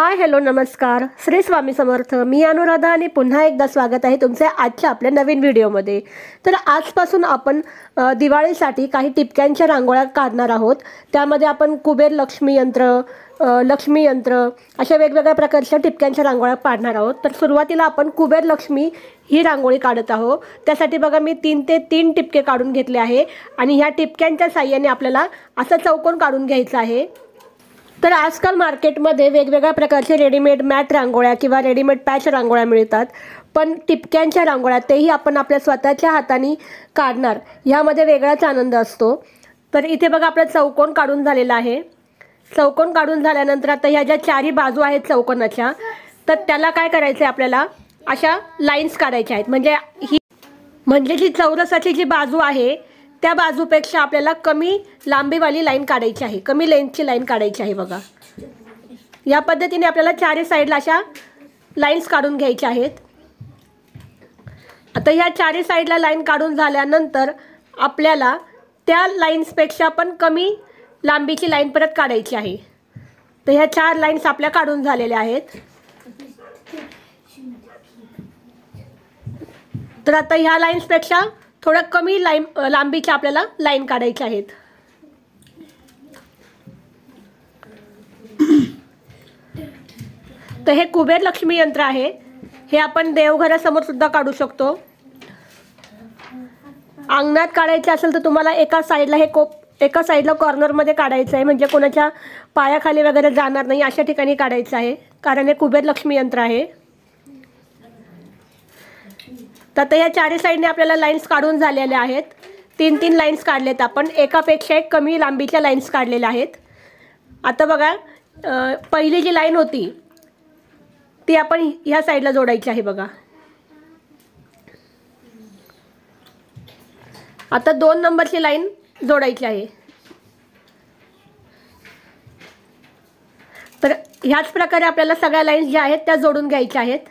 Hi hello नमस्कार श्री स्वामी समर्थ। मी अनुराधा आणि पुन्हा एकदा स्वागत आहे तुमचे आजच्या आपल्या नवीन व्हिडिओमध्ये। तर आजपासून आपण दिवाळीसाठी काही टिपक्यांच्या रांगोळ्या काढणार आहोत। त्यामध्ये आपण कुबेर लक्ष्मी यंत्र अशा वेगवेगळ्या प्रकारच्या टिपक्यांच्या रांगोळ्या काढणार आहोत। तर सुरुवातीला आपण कुबेर लक्ष्मी ही रांगोळी काढत आहोत। त्यासाठी बघा मी 3 ते 3 टिपके काढून घेतले आहे आणि ह्या टिपक्यांच्या साहाय्याने आपल्याला असा चौकोन काढून घ्यायचा आहे। तर आजकाल मार्केटमध्ये वेगवेगळ्या प्रकारचे रेडीमेड मॅट रांगोळ्या किंवा रेडीमेड पॅच रांगोळ्या मिळतात, पण टिपक्यांच्या रांगोळ्या तेही आपण आपल्या स्वतःच्या हाताने काढणार यामध्ये वेगळाच आनंद असतो। तर इथे बघा आपला चौकोन काढून झालेला आहे। चौकोन काढून झाल्यानंतर आता ह्या ज्या चारी बाजू आहेत चौकोनाच्या, तर त्याला काय करायचं आहे, आपल्याला अशा लाईन्स काढायच्या आहेत। म्हणजे जी चौरसाची जी बाजू आहे त्या बाजूपेक्षा आपल्याला कमी लांबीवाली लाईन काढायची आहे, कमी लेंथची लाईन काढायची आहे। बघा या पद्धतीने आपल्याला चारी साईडला अशा लाईन्स काढून घ्यायच्या आहेत। आता ह्या चारी साईडला लाईन काढून झाल्यानंतर आपल्याला त्या लाईन्सपेक्षा पण कमी लांबीची लाईन परत काढायची आहे। तर ह्या 4 लाईन्स आपल्या काढून झालेल्या आहेत। तर आता ह्या लाईन्सपेक्षा थोडा कमी लांबीच्या आपल्याला लाईन काढायच्या आहेत। तर हे कुबेर लक्ष्मी यंत्र आहे, हे आपण देवघरासमोर सुद्धा काढू शकतो। अंगणात काढायचे असेल तर तुम्हाला एका साईडला कॉर्नरमध्ये काढायचं आहे, म्हणजे कोणाच्या पायाखाली वगैरे जाणार नाही अशा ठिकाणी काढायचं आहे, कारण हे कुबेर लक्ष्मी यंत्र आहे। तर या चारी साईडने आपल्याला लाईन्स काढून झालेल्या आहेत। 3-3 लाईन्स काढलेत आपण, एकापेक्षा एक कमी लांबीच्या लाईन्स काढलेल्या आहेत। आता बघा पहिली जी लाईन होती ती आपण ह्या साईडला जोडायची आहे। बघा आता 2 नंबरची लाईन जोडायची आहे। तर ह्याच प्रकारे आपल्याला सगळ्या लाईन्स ज्या आहेत त्या जोडून घ्यायच्या आहेत।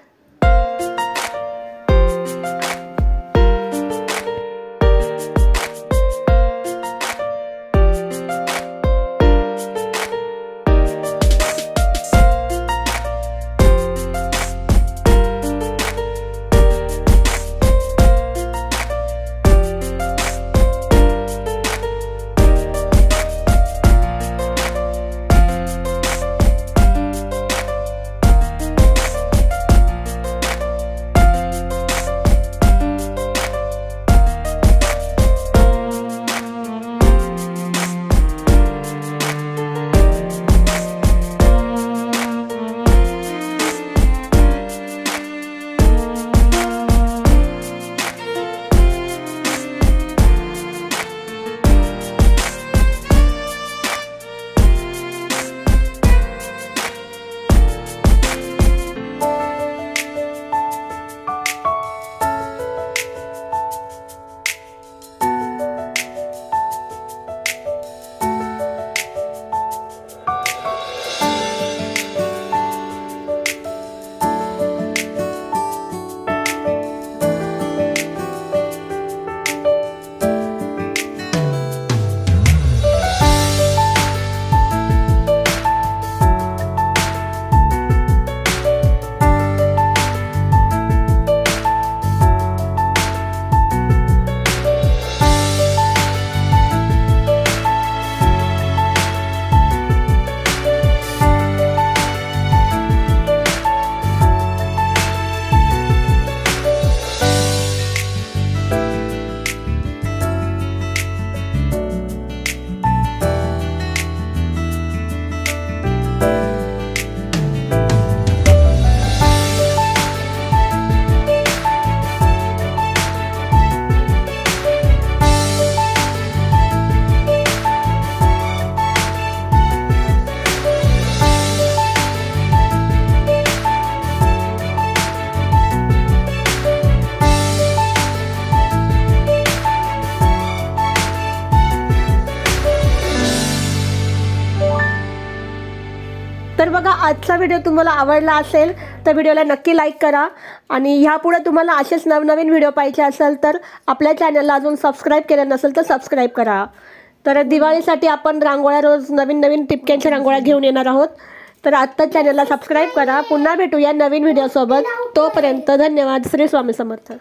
तर बघा आजचा व्हिडिओ तुम्हाला आवडला असेल तर व्हिडिओला नक्की लाईक करा आणि ह्यापुढे तुम्हाला असेच नवनवीन व्हिडिओ पाहिजे असेल तर आपल्या चॅनलला अजून सबस्क्राईब केलं नसेल तर सबस्क्राईब करा। तर दिवाळीसाठी आपण रांगोळ्या रोज नवीन नवीन टिपक्यांच्या रांगोळ्या घेऊन येणार आहोत। तर आत्ता चॅनलला सबस्क्राईब करा. पुन्हा भेटूया नवीन व्हिडिओसोबत. तोपर्यंत धन्यवाद. श्री स्वामी समर्थ.